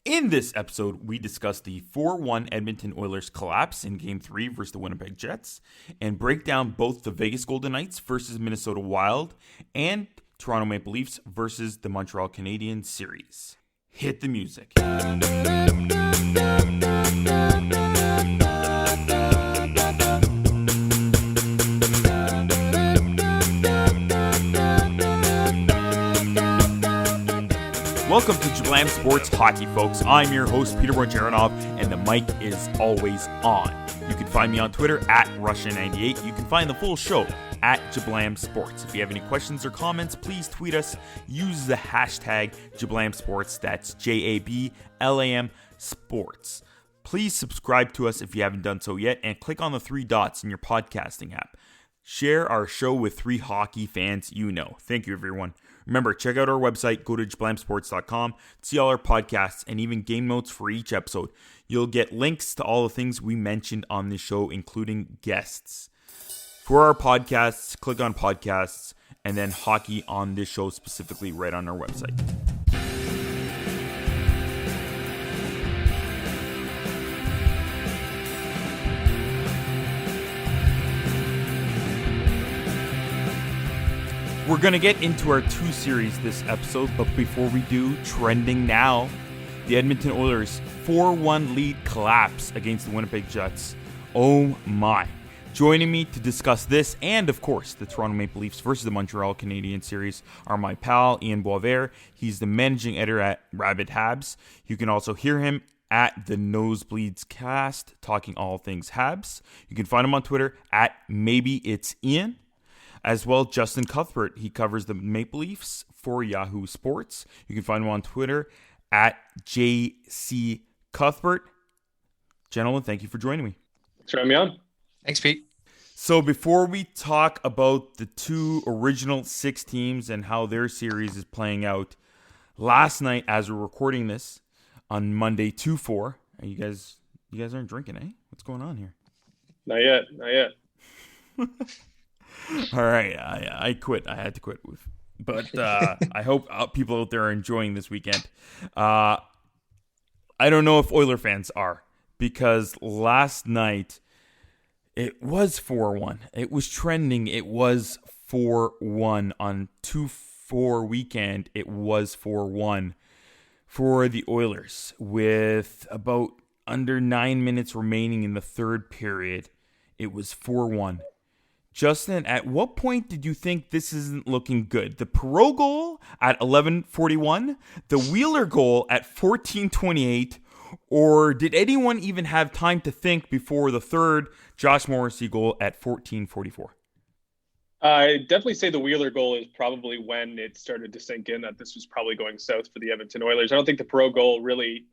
In this episode, we discuss the 4-1 Edmonton Oilers collapse in Game 3 versus the Winnipeg Jets and break down both the Vegas Golden Knights versus Minnesota Wild and Toronto Maple Leafs versus the Montreal Canadiens series. Hit the music. Welcome to Jablam Sports Hockey, folks. I'm your host, Peter Jaronov, and the mic is always on. You can find me on Twitter at Russia98. You can find the full show at Jablam Sports. If you have any questions or comments, please tweet us. Use the hashtag Jablam Sports. That's JABLAM Sports. Please subscribe to us if you haven't done so yet, and click on the three dots in your podcasting app. Share our show with three hockey fans you know. Thank you, everyone. Remember, check out our website, go to jablamsports.com, see all our podcasts, and even game notes for each episode. You'll get links to all the things we mentioned on this show, including guests. For our podcasts, click on podcasts, and then hockey on this show specifically right on our website. We're going to get into our two series this episode, but before we do, trending now, the Edmonton Oilers 4-1 lead collapse against the Winnipeg Jets. Oh my. Joining me to discuss this and, of course, the Toronto Maple Leafs versus the Montreal Canadiens series are my pal, Ian Boisvert. He's the managing editor at Rabid Habs. You can also hear him at the Nosebleedscast, talking all things Habs. You can find him on Twitter at @MaybeIt'sIan. As well, Justin Cuthbert. He covers the Maple Leafs for Yahoo Sports. You can find him on Twitter at JC Cuthbert. Gentlemen, thank you for joining me. Thanks for having me on. Thanks, Pete. So before we talk about the two original six teams and how their series is playing out, last night as we're recording this on Monday 2-4, you guys aren't drinking, eh? What's going on here? Not yet. All right, I quit. I had to quit. But I hope people out there are enjoying this weekend. I don't know if Oiler fans are, because last night it was 4-1. It was trending. It was 4-1 on 2-4 weekend. It was 4-1 for the Oilers with about under 9 minutes remaining in the third period. It was 4-1. Justin, at what point did you think this isn't looking good? The Perreault goal at 11:41, the Wheeler goal at 14:28, or did anyone even have time to think before the third Josh Morrissey goal at 14:44? I definitely say the Wheeler goal is probably when it started to sink in that this was probably going south for the Edmonton Oilers. I don't think the Perreault goal really,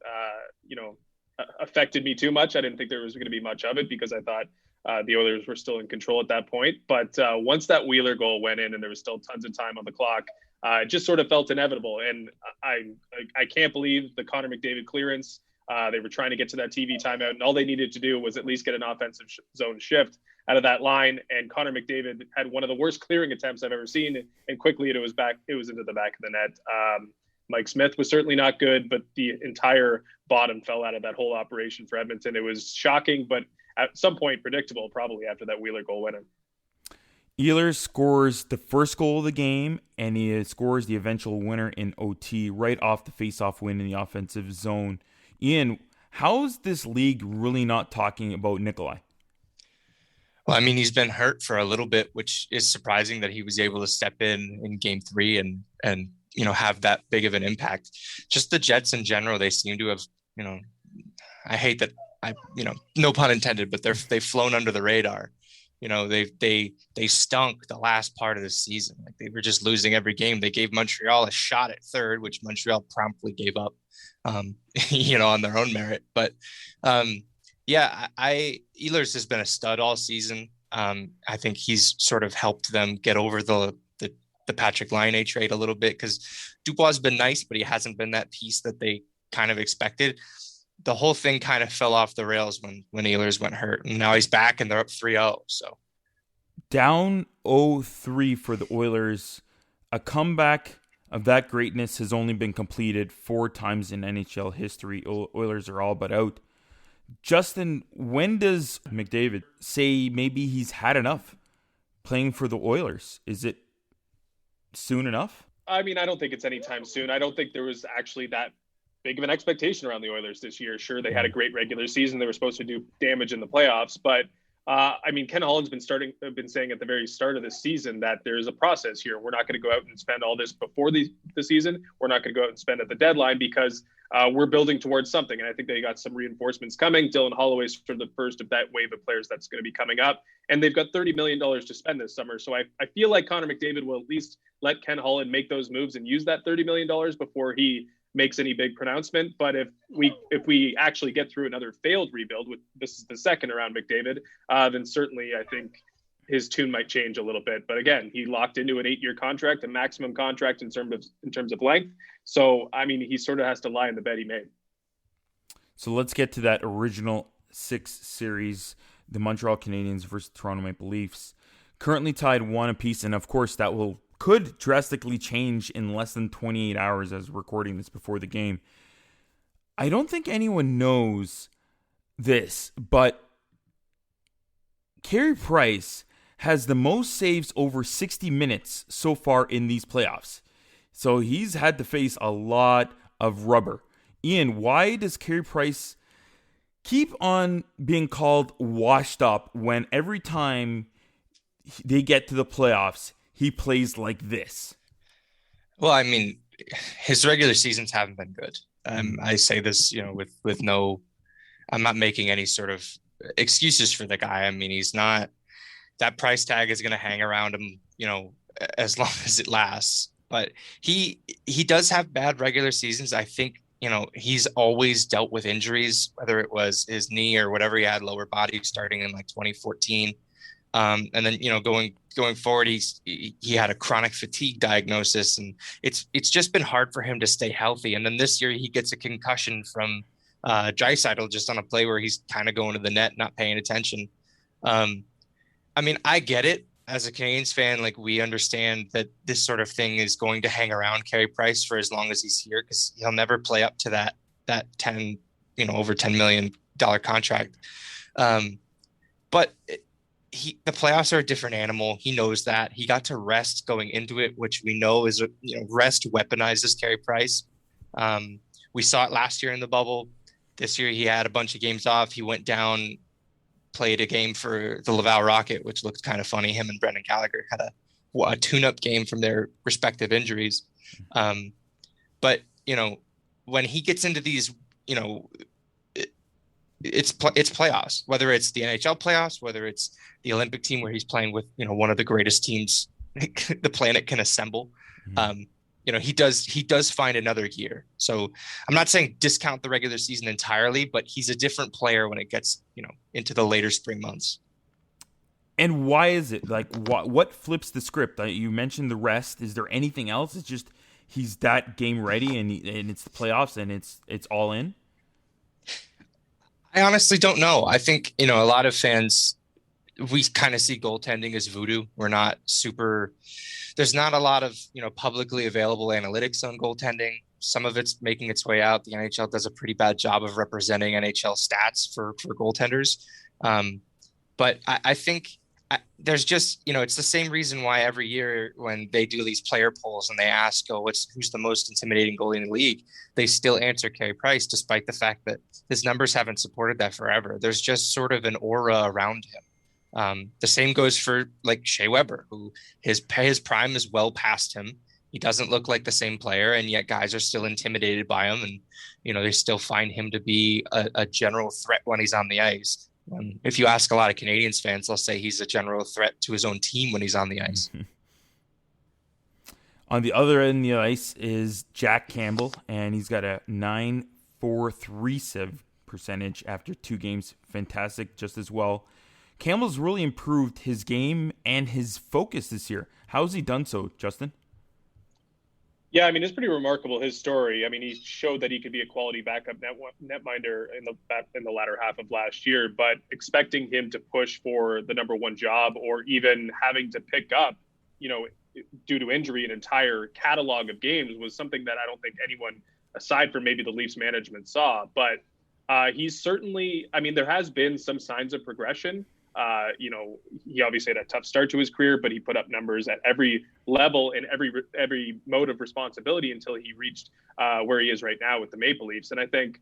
affected me too much. I didn't think there was going to be much of it because I thought the Oilers were still in control at that point. But once that Wheeler goal went in and there was still tons of time on the clock, it just sort of felt inevitable. And I can't believe the Connor McDavid clearance. They were trying to get to that TV timeout, and all they needed to do was at least get an offensive zone shift out of that line. And Connor McDavid had one of the worst clearing attempts I've ever seen. And quickly it was into the back of the net. Mike Smith was certainly not good, but the entire bottom fell out of that whole operation for Edmonton. It was shocking, but at some point predictable, probably after that Wheeler goal went in. Ehlers scores the first goal of the game, and he scores the eventual winner in OT right off the faceoff win in the offensive zone. Ian, how is this league really not talking about Nikolaj? Well, I mean, he's been hurt for a little bit, which is surprising that he was able to step in Game 3 and have that big of an impact. Just the Jets in general, they seem to have, I hate that, no pun intended, but they've flown under the radar. They stunk the last part of the season. Like, they were just losing every game. They gave Montreal a shot at third, which Montreal promptly gave up, on their own merit. But Ehlers has been a stud all season. I think he's sort of helped them get over the Patrick Laine trade a little bit, because Dubois has been nice, but he hasn't been that piece that they kind of expected. The whole thing kind of fell off the rails when Ehlers went hurt, and now he's back and they're up 3-0. So down 0-3 for the Oilers, a comeback of that greatness has only been completed 4 times in NHL history. Oilers are all but out. Justin, when does McDavid say maybe he's had enough playing for the Oilers? Is it soon enough? I mean, I don't think it's anytime soon. I don't think there was actually that big of an expectation around the Oilers this year. Sure, they had a great regular season. They were supposed to do damage in the playoffs, but I mean, Ken Holland's been saying at the very start of this season that there's a process here. We're not going to go out and spend all this before the season. We're not going to go out and spend at the deadline because we're building towards something. And I think they got some reinforcements coming. Dylan Holloway's for the first of that wave of players that's going to be coming up. And they've got $30 million to spend this summer. So I feel like Connor McDavid will at least let Ken Holland make those moves and use that $30 million before he makes any big pronouncement. But if we actually get through another failed rebuild, with this is the second around McDavid, then certainly I think his tune might change a little bit. But again, he locked into an 8-year contract, a maximum contract in terms of length. So I mean, he sort of has to lie in the bed he made. So let's get to that original 6 series, the Montreal Canadiens versus Toronto Maple Leafs, currently tied 1 apiece, and of course that could drastically change in less than 28 hours as recording this before the game. I don't think anyone knows this, but Carey Price has the most saves over 60 minutes so far in these playoffs. So he's had to face a lot of rubber. Ian, why does Carey Price keep on being called washed up when every time they get to the playoffs, he plays like this? Well, I mean, his regular seasons haven't been good. I say this, with no, I'm not making any sort of excuses for the guy. I mean, he's not, that price tag is going to hang around him, as long as it lasts. But he does have bad regular seasons. I think, he's always dealt with injuries, whether it was his knee or whatever he had, lower body, starting in like 2014. And then, going forward, he had a chronic fatigue diagnosis, and it's just been hard for him to stay healthy. And then this year he gets a concussion from Draisaitl just on a play where he's kind of going to the net, not paying attention. I mean, I get it. As a Canadiens fan, like, we understand that this sort of thing is going to hang around Carey Price for as long as he's here, because he'll never play up to that 10, over $10 million contract. But the playoffs are a different animal. He knows that. He got to rest going into it, which we know is, rest weaponizes Carey Price. We saw it last year in the bubble. This year he had a bunch of games off. He went down, played a game for the Laval Rocket, which looked kind of funny. Him and Brendan Gallagher had a tune-up game from their respective injuries. But, when he gets into these, it's playoffs, whether it's the NHL playoffs, whether it's the Olympic team where he's playing with, one of the greatest teams the planet can assemble. He does find another gear. So I'm not saying discount the regular season entirely, but he's a different player when it gets, into the later spring months. And why is it? Like, what flips the script? You mentioned the rest. Is there anything else? It's just he's that game ready, and it's the playoffs, and it's all in? I honestly don't know. I think, a lot of fans, we kind of see goaltending as voodoo. We're not super, there's not a lot of, publicly available analytics on goaltending. Some of it's making its way out. The NHL does a pretty bad job of representing NHL stats for goaltenders. But I think there's just, it's the same reason why every year when they do these player polls and they ask, who's the most intimidating goalie in the league, they still answer Carey Price, despite the fact that his numbers haven't supported that forever. There's just sort of an aura around him. The same goes for like Shea Weber, who his prime is well past him. He doesn't look like the same player, and yet guys are still intimidated by him, and they still find him to be a general threat when he's on the ice. If you ask a lot of Canadiens fans, they'll say he's a general threat to his own team when he's on the ice. On the other end of the ice is Jack Campbell, and he's got a .943 save percentage after 2 games. Fantastic, just as well. Campbell's really improved his game and his focus this year. How has he done so, Justin? Yeah, I mean, it's pretty remarkable, his story. I mean, he showed that he could be a quality backup netminder in the latter half of last year, but expecting him to push for the number 1 job, or even having to pick up, due to injury, an entire catalog of games was something that I don't think anyone, aside from maybe the Leafs management, saw. But he's certainly, I mean, there has been some signs of progression. He obviously had a tough start to his career, but he put up numbers at every level and every mode of responsibility until he reached where he is right now with the Maple Leafs. And I think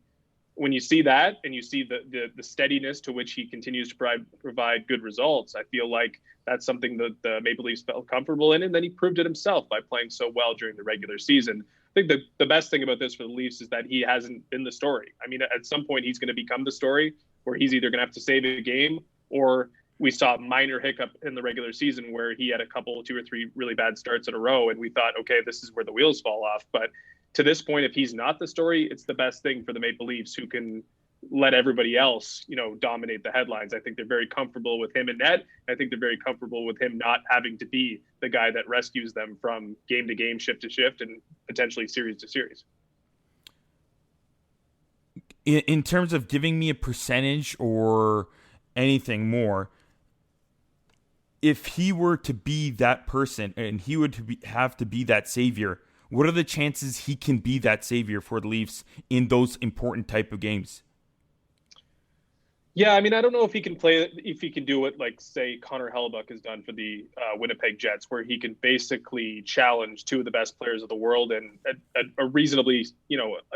when you see that and you see the steadiness to which he continues to provide good results, I feel like that's something that the Maple Leafs felt comfortable in. And then he proved it himself by playing so well during the regular season. I think the best thing about this for the Leafs is that he hasn't been the story. I mean, at some point he's going to become the story where he's either going to have to save a game, or we saw a minor hiccup in the regular season where he had a couple, 2 or 3 really bad starts in a row. And we thought, okay, this is where the wheels fall off. But to this point, if he's not the story, it's the best thing for the Maple Leafs, who can let everybody else, dominate the headlines. I think they're very comfortable with him in net. I think they're very comfortable with him not having to be the guy that rescues them from game to game, shift to shift, and potentially series to series. In terms of giving me a percentage or anything more, if he were to be that person and he would have to be that savior, what are the chances he can be that savior for the Leafs in those important type of games? Yeah, I mean, I don't know if he can do it like, say, Connor Hellebuyck has done for the Winnipeg Jets, where he can basically challenge 2 of the best players of the world and a reasonably,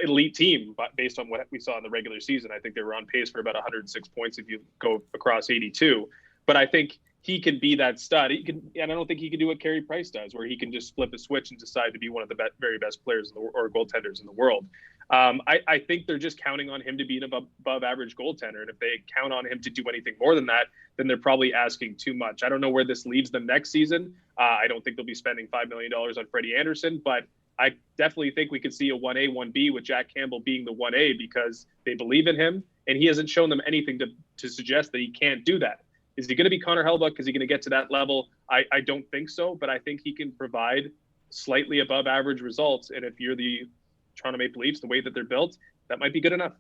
elite team. But based on what we saw in the regular season, I think they were on pace for about 106 points if you go across 82. But I think he can be that stud. And I don't think he can do what Carey Price does, where he can just flip a switch and decide to be one of the very best players or goaltenders in the world. I think they're just counting on him to be an above average goaltender. And if they count on him to do anything more than that, then they're probably asking too much. I don't know where this leaves them next season. I don't think they'll be spending $5 million on Freddie Anderson, but I definitely think we could see a 1A, 1B with Jack Campbell being the 1A because they believe in him. And he hasn't shown them anything to suggest that he can't do that. Is he going to be Connor Hellebuyck? Is he going to get to that level? I don't think so, but I think he can provide slightly above average results. And if you're the Toronto Maple Leafs, the way that they're built, that might be good enough.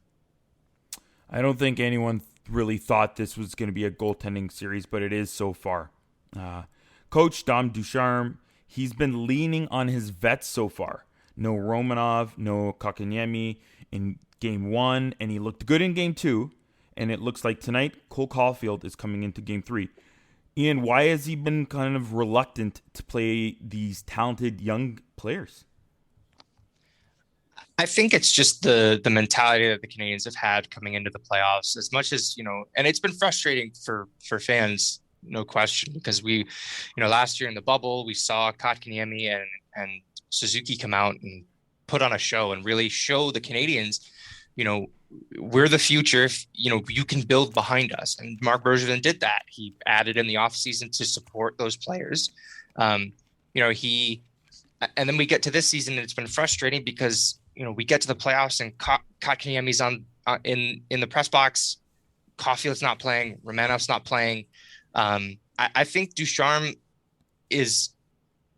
I don't think anyone really thought this was going to be a goaltending series, but it is so far. Coach Dominique Ducharme, he's been leaning on his vets so far. No Romanov, no Kotkaniemi in game 1, and he looked good in game 2. And it looks like tonight Cole Caulfield is coming into game 3. Ian, why has he been kind of reluctant to play these talented young players? I think it's just the mentality that the Canadiens have had coming into the playoffs, as much as, and it's been frustrating for fans, no question, because we, last year in the bubble, we saw Kotkaniemi and Suzuki come out and put on a show and really show the Canadiens, we're the future. If, you can build behind us. And Marc Bergevin did that. He added in the offseason to support those players. And then we get to this season and it's been frustrating because, we get to the playoffs and Kotkaniemi's in the press box. Caulfield's not playing. Romanov's not playing. I think Ducharme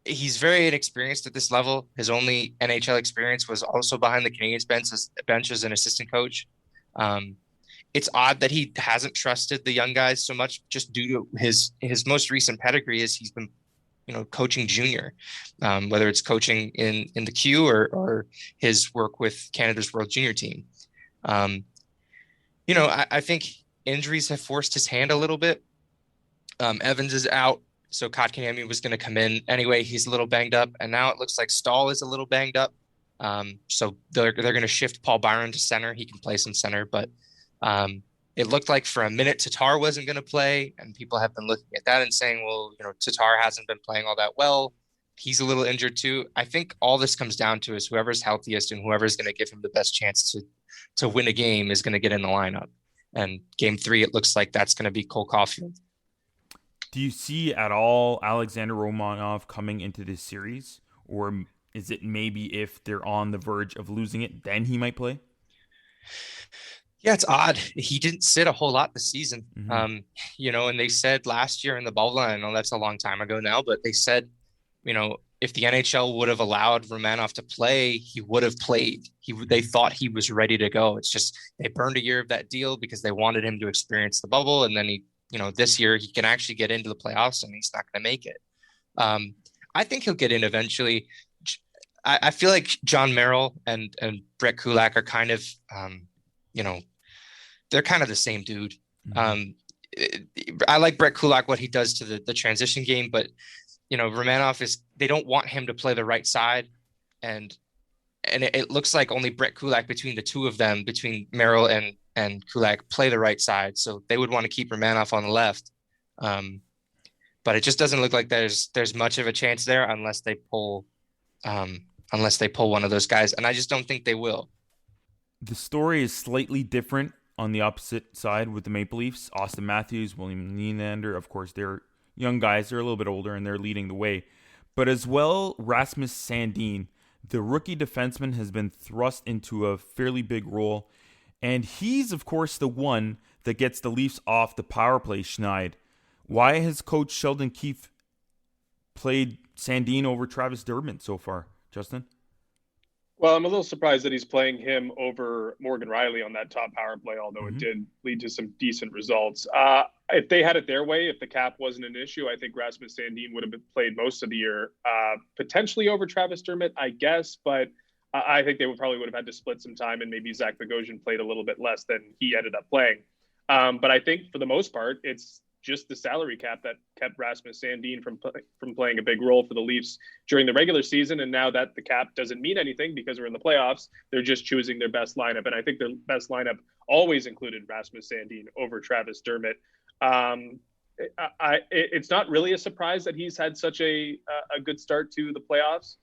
he's very inexperienced at this level. His only NHL experience was also behind the Canadiens bench as an assistant coach. It's odd that he hasn't trusted the young guys so much, just due to his most recent pedigree is he's been, coaching junior, whether it's coaching in the Q or his work with Canada's World Junior team. I think injuries have forced his hand a little bit. Evans is out. So Kotkaniemi was going to come in anyway. He's a little banged up, and now it looks like Stahl is a little banged up. So they're going to shift Paul Byron to center. He can play some center, but it looked like for a minute Tatar wasn't going to play, and people have been looking at that and saying, well, Tatar hasn't been playing all that well. He's a little injured too. I think all this comes down to is whoever's healthiest and whoever's going to give him the best chance to win a game is going to get in the lineup. And game 3, it looks like that's going to be Cole Caulfield. Do you see at all Alexander Romanov coming into this series? Or is it maybe if they're on the verge of losing it, then he might play? Yeah, it's odd. He didn't sit a whole lot this season. Mm-hmm. And they said last year in the bubble, I know that's a long time ago now, but they said, if the NHL would have allowed Romanov to play, he would have played. They thought he was ready to go. It's just they burned a year of that deal because they wanted him to experience the bubble. And then this year he can actually get into the playoffs and he's not going to make it. I think he'll get in eventually. I feel like John Merrill and Brett Kulak are kind of, they're kind of the same dude. Mm-hmm. I like Brett Kulak, what he does to the transition game, but Romanov they don't want him to play the right side. And it looks like only Brett Kulak between the two of them, between Merrill and Kulak, play the right side. So they would want to keep Romanov on the left. But it just doesn't look like there's much of a chance there unless they pull one of those guys. And I just don't think they will. The story is slightly different on the opposite side with the Maple Leafs. Austin Matthews, William Nylander, of course, they're young guys. They're a little bit older, and they're leading the way. But as well, Rasmus Sandin, the rookie defenseman, has been thrust into a fairly big role. And he's, of course, the one that gets the Leafs off the power play schneid. Why has coach Sheldon Keefe played Sandin over Travis Dermott so far, Justin? Well, I'm a little surprised that he's playing him over Morgan Rielly on that top power play, although Mm-hmm. it did lead to some decent results. If they had it their way, if the cap wasn't an issue, I think Rasmus Sandin would have been played most of the year, potentially over Travis Dermott, I guess. But I think they would have had to split some time, and maybe Zach Bogosian played a little bit less than he ended up playing. But I think for the most part, it's just the salary cap that kept Rasmus Sandin from playing a big role for the Leafs during the regular season. And now that the cap doesn't mean anything because we're in the playoffs, they're just choosing their best lineup. And I think their best lineup always included Rasmus Sandin over Travis Dermott. It's not really a surprise that he's had such a good start to the playoffs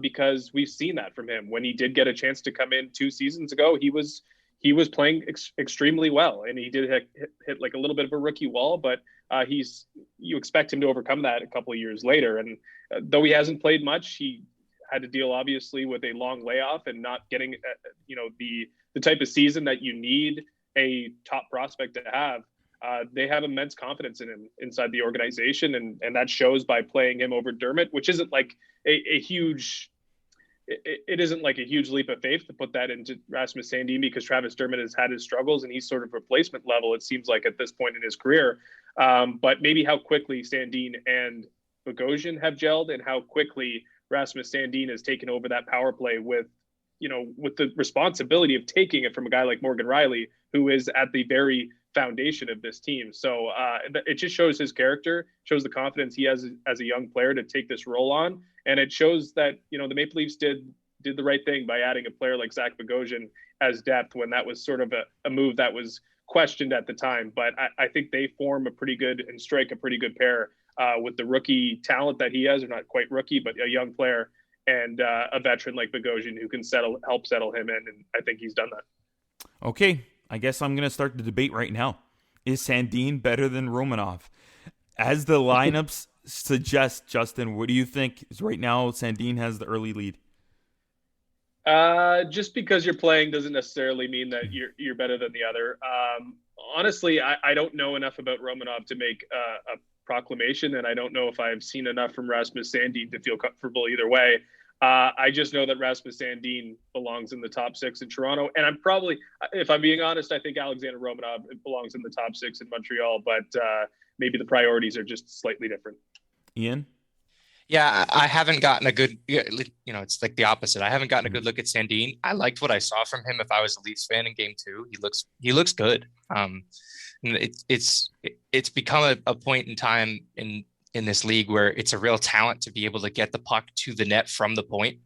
because we've seen that from him. When he did get a chance to come in 2 seasons ago, he was playing extremely well, and he did hit like a little bit of a rookie wall, but you expect him to overcome that a couple of years later. And though he hasn't played much, he had to deal obviously with a long layoff and not getting, the type of season that you need a top prospect to have. They have immense confidence in him inside the organization. And that shows by playing him over Dermott, which isn't like a huge, it isn't like a huge leap of faith to put that into Rasmus Sandin because Travis Dermott has had his struggles and he's sort of replacement level, it seems like, at this point in his career. But maybe how quickly Sandin and Bogosian have gelled and how quickly Rasmus Sandin has taken over that power play with the responsibility of taking it from a guy like Morgan Rielly, who is at the very foundation of this team. So it just shows his character, shows the confidence he has as a young player to take this role on. And it shows that, the Maple Leafs did the right thing by adding a player like Zach Bogosian as depth when that was sort of a move that was questioned at the time. But I think they form a pretty good and strike a pretty good pair with the rookie talent that he has, or not quite rookie, but a young player and a veteran like Bogosian who can help settle him in. And I think he's done that. Okay, I guess I'm going to start the debate right now. Is Sandin better than Romanov? As the lineups suggest, Justin, what do you think? Is right now Sandin has the early lead? Just because you're playing doesn't necessarily mean that you're better than the other. Honestly, I don't know enough about Romanov to make a proclamation, and I don't know if I've seen enough from Rasmus Sandin to feel comfortable either way. I just know that Rasmus Sandin belongs in the top 6 in Toronto. And I'm probably, if I'm being honest, I think Alexander Romanov belongs in the top 6 in Montreal, but maybe the priorities are just slightly different. Ian? Yeah, I haven't gotten a good, it's like the opposite. I haven't gotten a good look at Sandin. I liked what I saw from him. If I was a Leafs fan in Game 2, he looks good. It's become a point in time in this league where it's a real talent to be able to get the puck to the net from the point.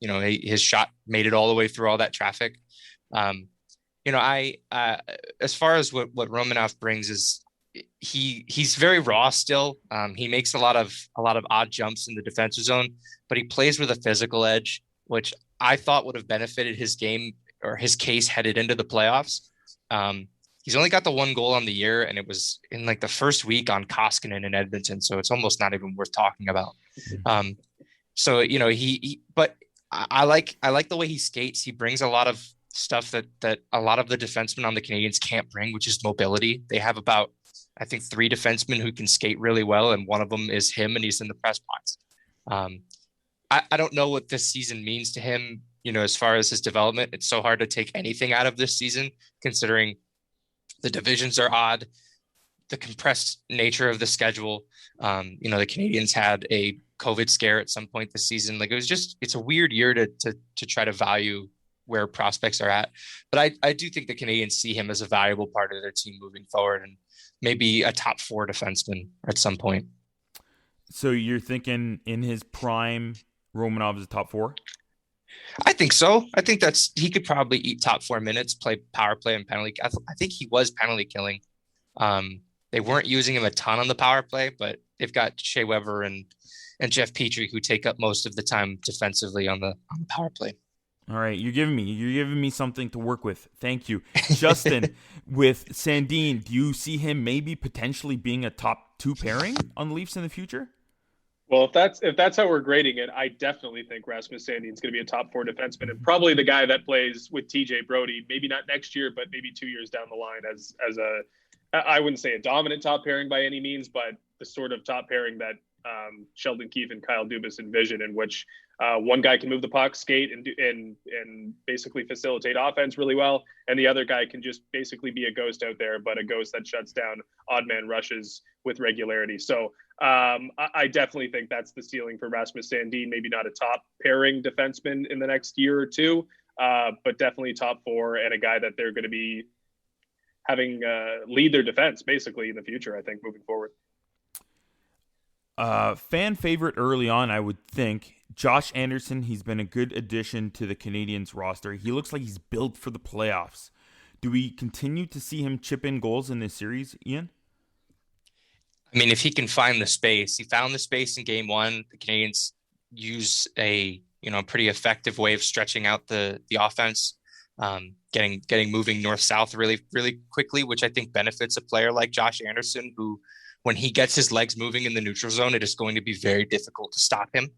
His shot made it all the way through all that traffic. As far as what Romanov brings is he's very raw still. He makes a lot of odd jumps in the defensive zone, but he plays with a physical edge, which I thought would have benefited his game or his case headed into the playoffs. He's only got the 1 goal on the year, and it was in like the first week on Koskinen in Edmonton, so it's almost not even worth talking about. But I like the way he skates. He brings a lot of stuff that a lot of the defensemen on the Canadiens can't bring, which is mobility. They have about, I think, 3 defensemen who can skate really well, and one of them is him, and he's in the press box. I don't know what this season means to him, as far as his development. It's so hard to take anything out of this season, considering the divisions are odd, the compressed nature of the schedule. The Canadiens had a COVID scare at some point this season. Like it's a weird year to try to value where prospects are at. But I do think the Canadiens see him as a valuable part of their team moving forward, and maybe a top 4 defenseman at some point. So you're thinking in his prime, Romanov is a top 4? I think so. I think he could probably eat top 4 minutes, play power play and penalty. I think he was penalty killing. They weren't using him a ton on the power play, but they've got Shea Weber and Jeff Petrie who take up most of the time defensively on the power play. All right, you're giving me something to work with. Thank you, Justin. With Sandin, do you see him maybe potentially being a top 2 pairing on the Leafs in the future? Well, if that's how we're grading it, I definitely think Rasmus Sandin is going to be a top 4 defenseman, and probably the guy that plays with TJ Brody. Maybe not next year, but maybe 2 years down the line as a, I wouldn't say a dominant top pairing by any means, but the sort of top pairing that Sheldon Keefe and Kyle Dubas envision, in which one guy can move the puck, skate, and basically facilitate offense really well, and the other guy can just basically be a ghost out there, but a ghost that shuts down odd man rushes with regularity. So I definitely think that's the ceiling for Rasmus Sandin. Maybe not a top pairing defenseman in the next year or two, but definitely top 4, and a guy that they're going to be having lead their defense basically in the future, I think, moving forward. Fan favorite early on, I would think. Josh Anderson, he's been a good addition to the Canadiens roster. He looks like he's built for the playoffs. Do we continue to see him chip in goals in this series, Ian? I mean, if he can find the space, he found the space in game 1. The Canadiens use a pretty effective way of stretching out the offense, getting moving north-south really, really quickly, which I think benefits a player like Josh Anderson, who, when he gets his legs moving in the neutral zone, it is going to be very difficult to stop him.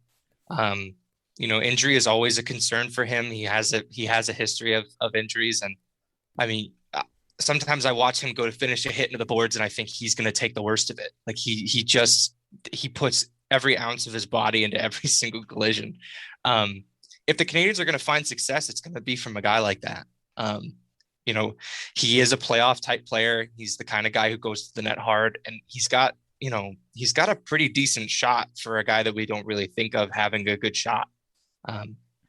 Injury is always a concern for him. He has a history of injuries. And I mean, sometimes I watch him go to finish a hit into the boards and I think he's going to take the worst of it. Like he puts every ounce of his body into every single collision. If the Canadiens are going to find success, it's going to be from a guy like that. He is a playoff type player. He's the kind of guy who goes to the net hard, and he's got a pretty decent shot for a guy that we don't really think of having a good shot.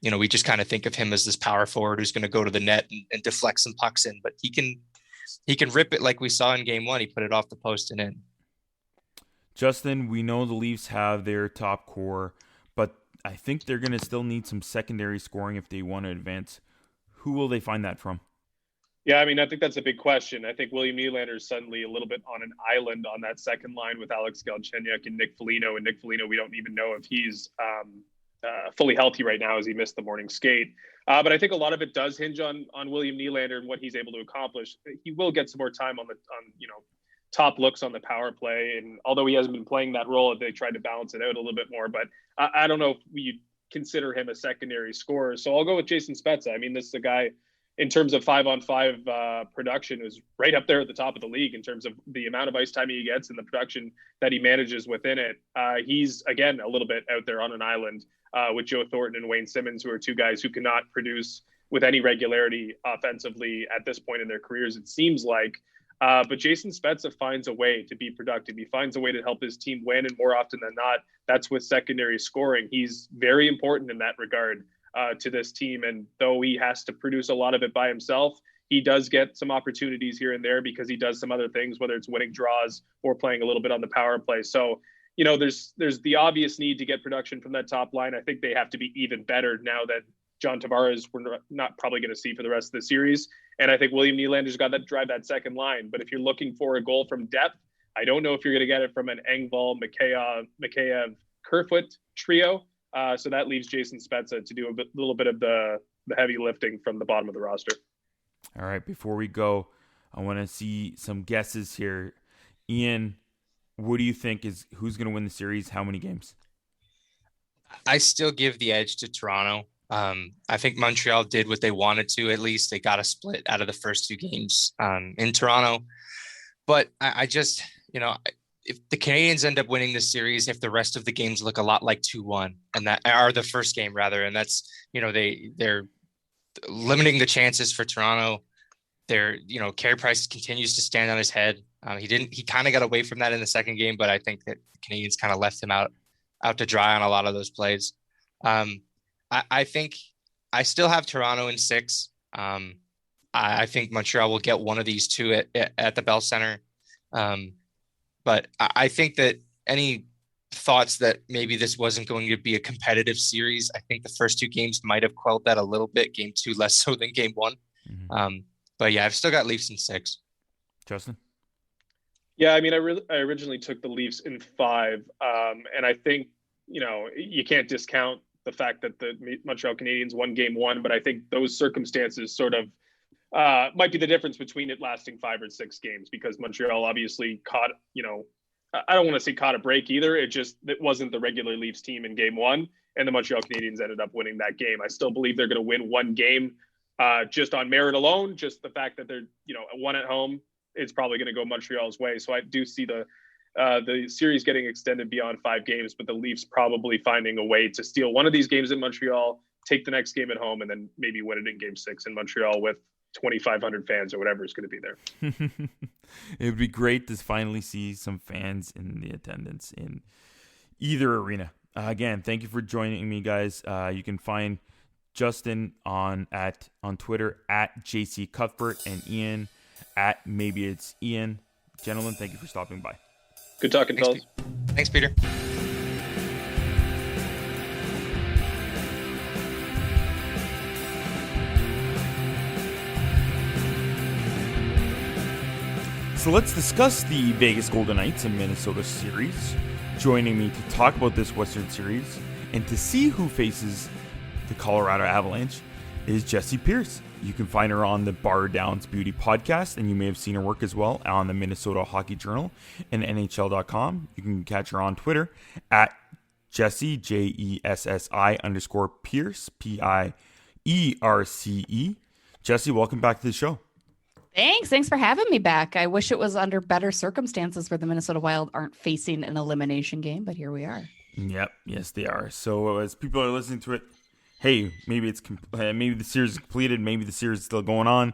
We just kind of think of him as this power forward who's going to go to the net and deflect some pucks in, but he can rip it like we saw in game 1. He put it off the post and in. Justin, we know the Leafs have their top core, but I think they're going to still need some secondary scoring if they want to advance. Who will they find that from? Yeah, I mean, I think that's a big question. I think William Nylander is suddenly a little bit on an island on that second line with Alex Galchenyuk and Nick Foligno. And Nick Foligno, we don't even know if he's fully healthy right now, as he missed the morning skate. But I think a lot of it does hinge on William Nylander and what he's able to accomplish. He will get some more time on top looks on the power play. And although he hasn't been playing that role, they tried to balance it out a little bit more. But I don't know if we consider him a secondary scorer. So I'll go with Jason Spezza. I mean, this is a guy, in terms of 5-on-5 production, is right up there at the top of the league in terms of the amount of ice time he gets and the production that he manages within it. He's, again, a little bit out there on an island with Joe Thornton and Wayne Simmons, who are two guys who cannot produce with any regularity offensively at this point in their careers, it seems like. But Jason Spezza finds a way to be productive. He finds a way to help his team win, and more often than not, that's with secondary scoring. He's very important in that regard to this team. And though he has to produce a lot of it by himself, he does get some opportunities here and there because he does some other things, whether it's winning draws or playing a little bit on the power play. So, there's the obvious need to get production from that top line. I think they have to be even better now that John Tavares we're not probably going to see for the rest of the series. And I think William Nylander's got that drive that second line. But if you're looking for a goal from depth, I don't know if you're going to get it from an Engvall, Mikheyev, Kerfoot trio. So that leaves Jason Spezza to do a little bit of the heavy lifting from the bottom of the roster. All right, before we go, I want to see some guesses here. Ian, what do you think is who's going to win the series? How many games? I still give the edge to Toronto. I think Montreal did what they wanted to. At least they got a split out of the first 2 games in Toronto. But I just, if the Canadiens end up winning this series, if the rest of the games look a lot like 2-1, and that are the first game rather, and that's, they're limiting the chances for Toronto. Carey Price continues to stand on his head. He kind of got away from that in the second game, but I think that the Canadiens kind of left him out out to dry on a lot of those plays. I think I still have Toronto in 6. I think Montreal will get one of these two at the Bell Center. But I think that any thoughts that maybe this wasn't going to be a competitive series, I think the first 2 games might have quelled that a little bit. Game 2 less so than game 1. Mm-hmm. But yeah, I've still got Leafs in 6. Justin? Yeah, I mean, I originally took the Leafs in 5, and I think, you can't discount the fact that the Montreal Canadiens won game 1, but I think those circumstances sort of might be the difference between it lasting 5 or 6 games, because Montreal obviously caught, I don't want to say caught a break either. It wasn't the regular Leafs team in game 1, and the Montreal Canadiens ended up winning that game. I still believe they're going to win one game just on merit alone. Just the fact that they're, one at home, it's probably going to go Montreal's way. So I do see the series getting extended beyond 5 games, but the Leafs probably finding a way to steal one of these games in Montreal, take the next game at home, and then maybe win it in game 6 in Montreal with 2,500 fans or whatever is going to be there. It would be great to finally see some fans in the attendance in either arena. Again, thank you for joining me, guys. You can find Justin on Twitter at JC Cuthbert and Ian at Maybe It's Ian. Gentlemen, thank you for stopping by. Good talking, fellas. Thanks, Peter. So let's discuss the Vegas Golden Knights and Minnesota series. Joining me to talk about this Western series and to see who faces the Colorado Avalanche is Jessi Pierce. You can find her on the Bardown's Beauty podcast, and you may have seen her work as well on the Minnesota Hockey Journal and NHL.com. You can catch her on Twitter at Jessi, JESSI_Pierce, PIERCE. Jessi, welcome back to the show. Thanks for having me back. I wish it was under better circumstances where the Minnesota Wild aren't facing an elimination game, but here we are. Yep, yes they are. So as people are listening to it, hey, maybe the series is completed, maybe the series is still going on,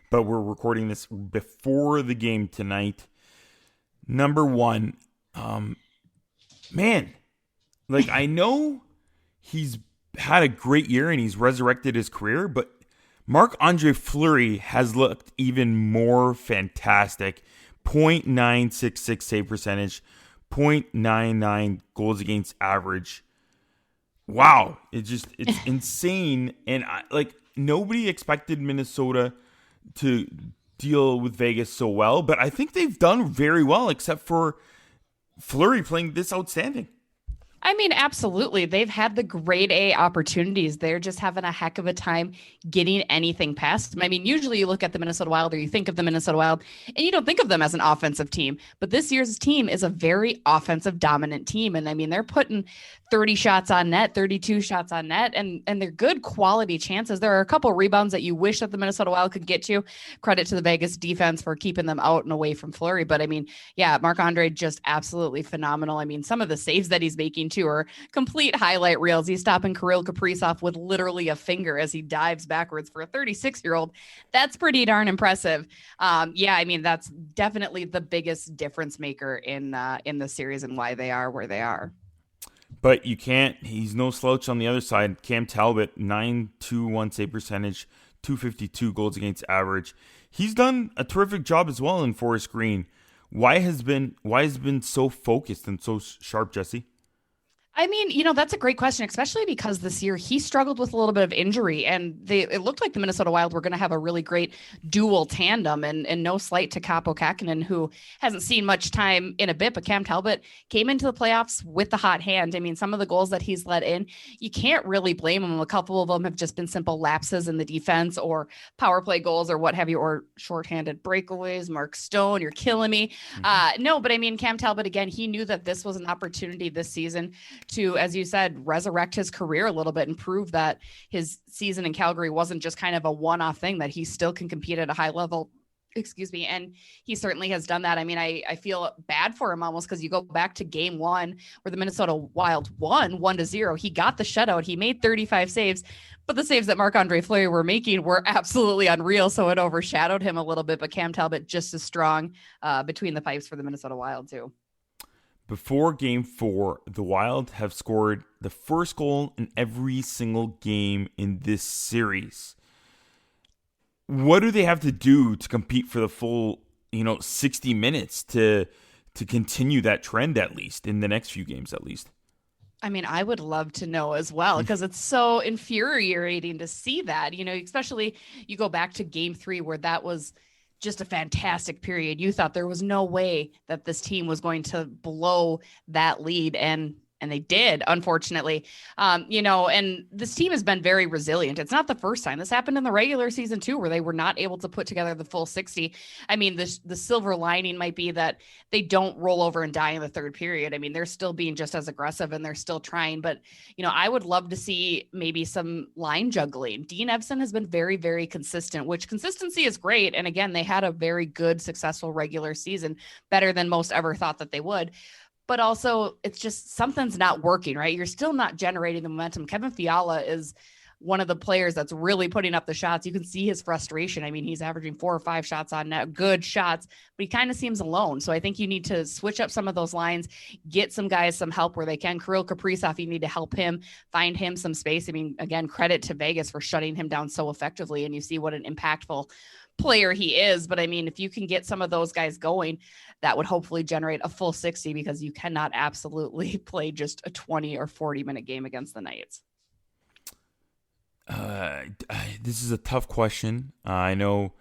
but we're recording this before the game tonight. Number one, man, like I know he's had a great year and he's resurrected his career, but Marc-Andre Fleury has looked even more fantastic. .966 save percentage, .99 goals against average. Wow, it's insane. And nobody expected Minnesota to deal with Vegas so well, but I think they've done very well, except for Fleury playing this outstanding. I mean, absolutely. They've had the grade A opportunities. They're just having a heck of a time getting anything past them. I mean, usually you look at the Minnesota Wild or you think of the Minnesota Wild and you don't think of them as an offensive team. But this year's team is a very offensive dominant team. And I mean, they're putting 30 shots on net, 32 shots on net, and they're good quality chances. There are a couple of rebounds that you wish that the Minnesota Wild could get to. Credit to the Vegas defense for keeping them out and away from Fleury. But I mean, yeah, Marc-Andre just absolutely phenomenal. I mean, some of the saves that he's making too are complete highlight reels. He's stopping Kirill Kaprizov with literally a finger as he dives backwards for a 36-year-old. That's pretty darn impressive. Yeah, I mean, that's definitely the biggest difference maker in the series and why they are where they are. But he's no slouch on the other side. Cam Talbot, .921 save percentage, .252 goals against average. He's done a terrific job as well in Forest Green. Why has been so focused and so sharp, Jessi? I mean, that's a great question, especially because this year he struggled with a little bit of injury and it looked like the Minnesota Wild were going to have a really great dual tandem and no slight to Kaapo Kähkönen, who hasn't seen much time in a bit, but Cam Talbot came into the playoffs with the hot hand. I mean, some of the goals that he's let in, you can't really blame him. A couple of them have just been simple lapses in the defense or power play goals or what have you, or shorthanded breakaways. Mark Stone, you're killing me. No, but I mean, Cam Talbot, again, he knew that this was an opportunity this season to, as you said, resurrect his career a little bit and prove that his season in Calgary wasn't just kind of a one-off thing, that he still can compete at a high level. And he certainly has done that. I mean, I feel bad for him almost because you go back to game 1 where the Minnesota Wild won 1-0. He got the shutout. He made 35 saves, but the saves that Marc-Andre Fleury were making were absolutely unreal. So it overshadowed him a little bit, but Cam Talbot just as strong between the pipes for the Minnesota Wild too. before Game 4, the Wild have scored the first goal in every single game in this series. What do they have to do to compete for the full, 60 minutes to continue that trend, at least in the next few games, at least? I mean, I would love to know as well, because it's so infuriating to see that, especially you go back to Game 3 where that was just a fantastic period. You thought there was no way that this team was going to blow that lead, and they did, unfortunately. And this team has been very resilient. It's not the first time. This happened in the regular season too, where they were not able to put together the full 60. I mean, the silver lining might be that they don't roll over and die in the third period. I mean, they're still being just as aggressive and they're still trying, but I would love to see maybe some line juggling. Dean Evason has been very, very consistent, which consistency is great. And again, they had a very good, successful regular season, better than most ever thought that they would. But also, it's just something's not working, right? You're still not generating the momentum. Kevin Fiala is one of the players that's really putting up the shots. You can see his frustration. I mean, he's averaging 4 or 5 shots on net, good shots, but he kind of seems alone. So I think you need to switch up some of those lines, get some guys some help where they can. Kirill Kaprizov, you need to help him, find him some space. I mean, again, credit to Vegas for shutting him down so effectively, and you see what an impactful player he is. But I mean, if you can get some of those guys going, that would hopefully generate a full 60, because you cannot absolutely play just a 20 or 40-minute game against the Knights. This is a tough question. I know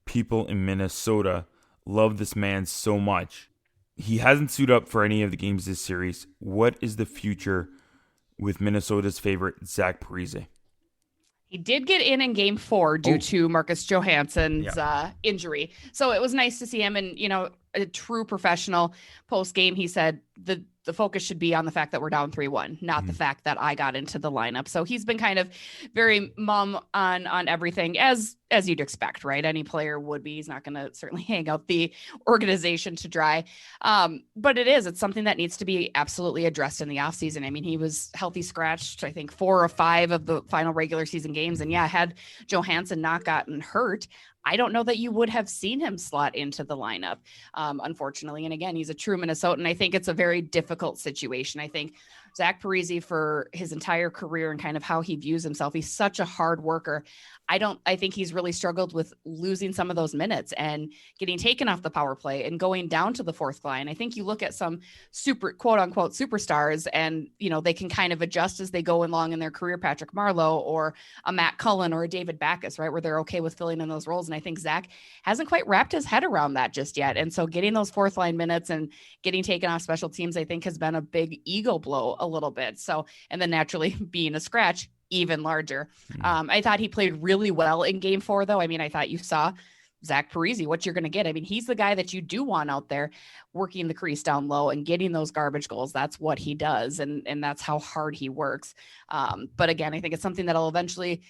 people in Minnesota love this man so much. He hasn't suited up for any of the games this series. What is the future with Minnesota's favorite, Zach Parise? He did get in Game 4 due to Marcus Johansson's injury. So it was nice to see him. And, a true professional post-game, he said the focus should be on the fact that we're down 3-1, not the fact that I got into the lineup. So he's been kind of very mum on everything, as you'd expect, right? Any player would be. He's not going to certainly hang out the organization to dry. But it's something that needs to be absolutely addressed in the offseason. I mean, he was healthy scratched, I think 4 or 5 of the final regular season games. And had Johansson not gotten hurt, I don't know that you would have seen him slot into the lineup, unfortunately. And again, he's a true Minnesotan. I think it's a very difficult situation. I think Zach Parise, for his entire career and kind of how he views himself, he's such a hard worker. I think he's really struggled with losing some of those minutes and getting taken off the power play and going down to the fourth line. I think you look at some super quote unquote superstars and, they can kind of adjust as they go along in their career, Patrick Marleau or a Matt Cullen or a David Backes, right? Where they're okay with filling in those roles. And I think Zach hasn't quite wrapped his head around that just yet. And so getting those fourth line minutes and getting taken off special teams, I think has been a big ego blow a little bit. So, and then naturally being a scratch, even larger. I thought he played really well in Game 4, though. I mean, I thought you saw Zach Parise, what you're going to get. I mean, he's the guy that you do want out there working the crease down low and getting those garbage goals. That's what he does. And that's how hard he works. But again, I think it's something that'll eventually,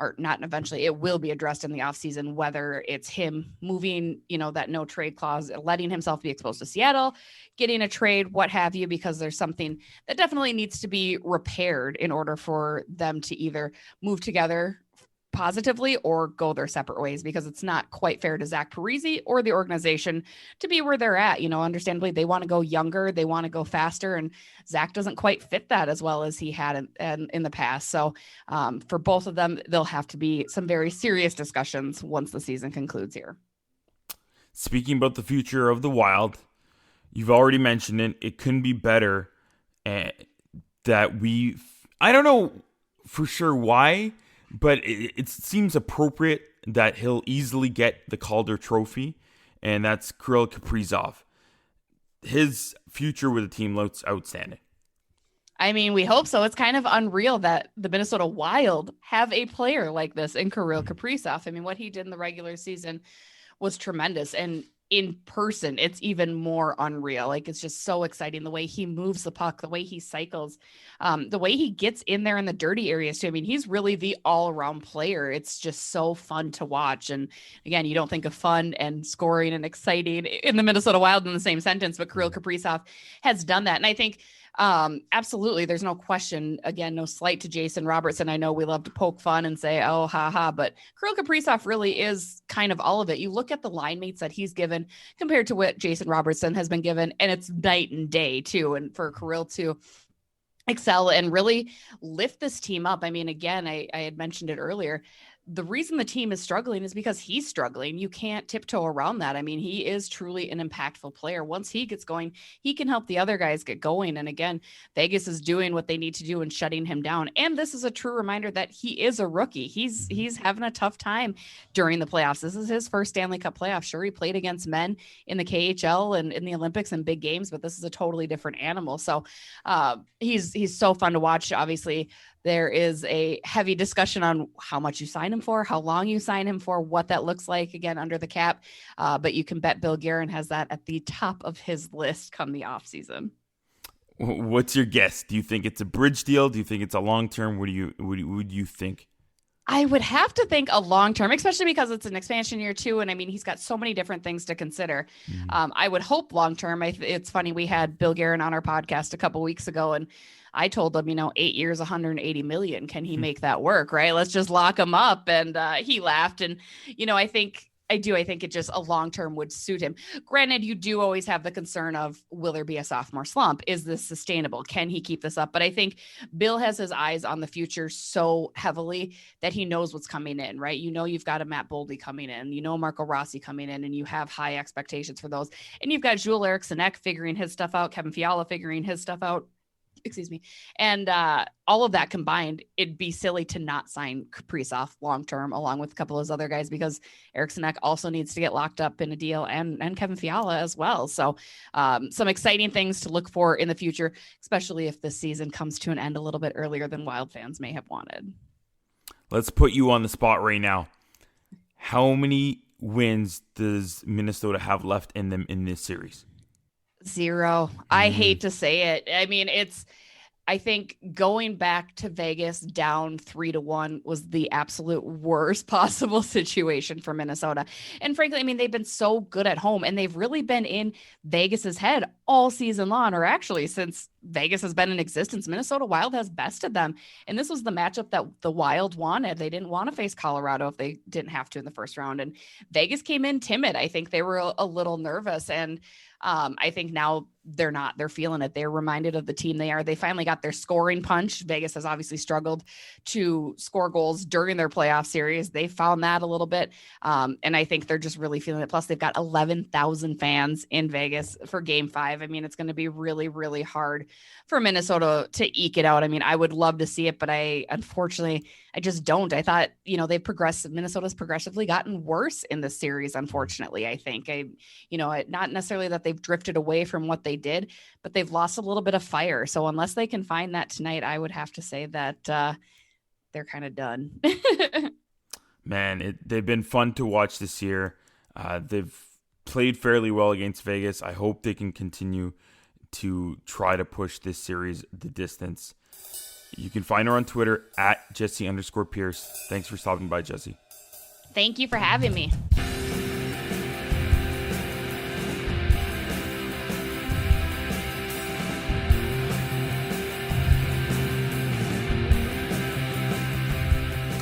or not eventually, it will be addressed in the offseason, whether it's him moving, that no trade clause, letting himself be exposed to Seattle, getting a trade, what have you, because there's something that definitely needs to be repaired in order for them to either move together positively or go their separate ways, because it's not quite fair to Zach Parise or the organization to be where they're at. Understandably, they want to go younger, they want to go faster, and Zach doesn't quite fit that as well as he had in the past. So for both of them, there'll have to be some very serious discussions once the season concludes here. Speaking about the future of the Wild, you've already mentioned it. It couldn't be better I don't know for sure why, but it seems appropriate that he'll easily get the Calder Trophy, and that's Kirill Kaprizov. His future with the team looks outstanding. I mean, we hope so. It's kind of unreal that the Minnesota Wild have a player like this in Kirill Kaprizov. I mean, what he did in the regular season was tremendous. And in person, it's even more unreal. Like, it's just so exciting. The way he moves the puck, the way he cycles, the way he gets in there in the dirty areas too. I mean, he's really the all around player. It's just so fun to watch. And again, you don't think of fun and scoring and exciting in the Minnesota Wild in the same sentence, but Kirill Kaprizov has done that. And I think Absolutely. There's no question. Again, no slight to Jason Robertson. I know we love to poke fun and say, oh, ha, but Kirill Kaprizov really is kind of all of it. You look at the line mates that he's given compared to what Jason Robertson has been given, and it's night and day too. And for Kirill to excel and really lift this team up. I mean, again, I had mentioned it earlier. The reason the team is struggling is because he's struggling. You can't tiptoe around that. I mean, he is truly an impactful player. Once he gets going, he can help the other guys get going. And again, Vegas is doing what they need to do and shutting him down. And this is a true reminder that he is a rookie. He's having a tough time during the playoffs. This is his first Stanley Cup playoff. Sure, he played against men in the KHL and in the Olympics and big games, but this is a totally different animal. So he's so fun to watch. Obviously, there is a heavy discussion on how much you sign him for, how long you sign him for, what that looks like, again, under the cap. But you can bet Bill Guerin has that at the top of his list come the offseason. What's your guess? Do you think it's a bridge deal? Do you think it's a long-term? What do you think? I would have to think a long-term, especially because it's an expansion year too. And I mean, he's got so many different things to consider. I would hope long-term. It's funny. We had Bill Guerin on our podcast a couple weeks ago, and I told him, 8 years, 180 million. Can he make that work? Right. Let's just lock him up. And he laughed. And, I think it just a long-term would suit him. Granted, you do always have the concern of, will there be a sophomore slump? Is this sustainable? Can he keep this up? But I think Bill has his eyes on the future so heavily that he knows what's coming in, right? You've got a Matt Boldy coming in, Marco Rossi coming in, and you have high expectations for those. And you've got Joel Eriksson-Ek figuring his stuff out, Kevin Fiala figuring his stuff out. Excuse me. And all of that combined, it'd be silly to not sign Kaprizov long-term along with a couple of those other guys, because Eriksson-Ek also needs to get locked up in a deal, and Kevin Fiala as well. So some exciting things to look for in the future, especially if this season comes to an end a little bit earlier than Wild fans may have wanted. Let's put you on the spot right now. How many wins does Minnesota have left in them in this series? 0. I hate to say it. I mean, I think going back to Vegas down 3-1 was the absolute worst possible situation for Minnesota. And frankly, I mean, they've been so good at home, and they've really been in Vegas's head all season long, or actually since Vegas has been in existence. Minnesota Wild has bested them. And this was the matchup that the Wild wanted. They didn't want to face Colorado if they didn't have to in the first round. And Vegas came in timid. I think they were a little nervous. And I think now they're not. They're feeling it. They're reminded of the team they are. They finally got their scoring punch. Vegas has obviously struggled to score goals during their playoff series. They found that a little bit. And I think they're just really feeling it. Plus, they've got 11,000 fans in Vegas for Game 5. I mean, it's going to be really, really hard for Minnesota to eke it out. I mean, I would love to see it, but unfortunately, I just don't. I thought, Minnesota's progressively gotten worse in this series. Unfortunately, I think not necessarily that they've drifted away from what they did, but they've lost a little bit of fire. So unless they can find that tonight, I would have to say that they're kind of done. Man, they've been fun to watch this year. They've played fairly well against Vegas. I hope they can continue to try to push this series the distance. You can find her on Twitter at Jessi_Pierce. Thanks for stopping by, Jessi. Thank you for having me.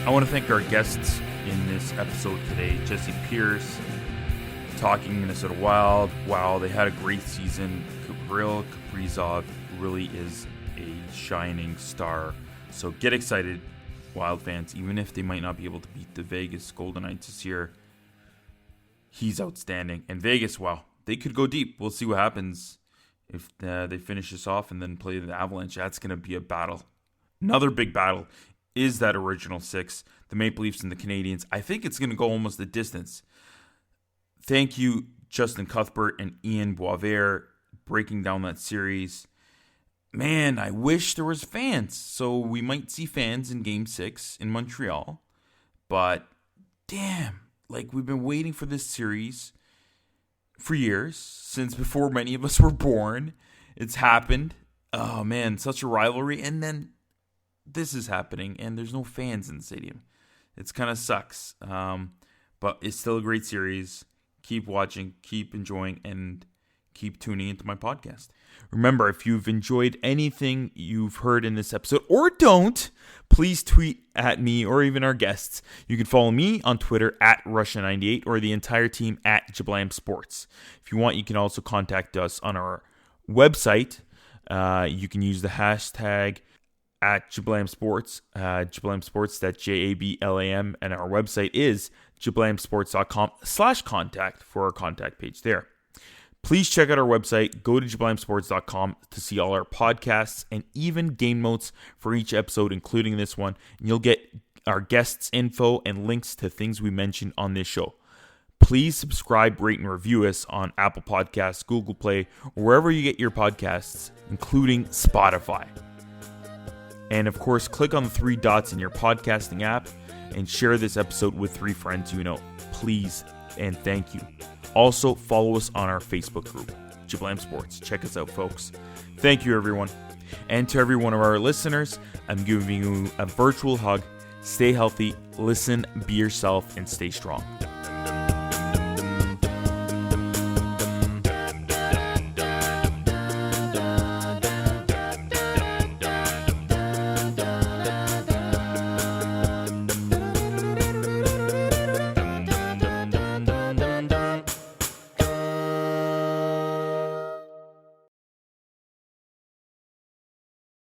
I want to thank our guests in this episode today. Jessi Pierce, talking Minnesota Wild. Wow, they had a great season. Kirill Kaprizov really is a shining star. So get excited, Wild fans. Even if they might not be able to beat the Vegas Golden Knights this year, he's outstanding. And Vegas, wow, they could go deep. We'll see what happens if they finish this off and then play the Avalanche. That's going to be a battle. Another big battle is that original 6, the Maple Leafs and the Canadiens. I think it's going to go almost the distance. Thank you, Justin Cuthbert and Ian Boisvert, breaking down that series. Man, I wish there was fans. So we might see fans in Game 6 in Montreal. But damn, we've been waiting for this series for years, since before many of us were born. It's happened. Oh man, such a rivalry. And then this is happening, and there's no fans in the stadium. It's kind of sucks. But it's still a great series. Keep watching, keep enjoying, and keep tuning into my podcast. Remember, if you've enjoyed anything you've heard in this episode, or don't, please tweet at me or even our guests. You can follow me on Twitter at Russia98 or the entire team at Jablam Sports. If you want, you can also contact us on our website. You can use the hashtag at Jablam Sports, Jablam Sports, that's JABLAM, and our website is jablamsports.com/contact for our contact page there. Please check out our website. Go to jablamsports.com to see all our podcasts and even game notes for each episode, including this one. And you'll get our guests' info and links to things we mentioned on this show. Please subscribe, rate, and review us on Apple Podcasts, Google Play, or wherever you get your podcasts, including Spotify. And of course, click on the 3 dots in your podcasting app and share this episode with 3 friends you know. Please and thank you. Also, follow us on our Facebook group, Jablam Sports. Check us out, folks. Thank you, everyone. And to every one of our listeners, I'm giving you a virtual hug. Stay healthy, listen, be yourself, and stay strong.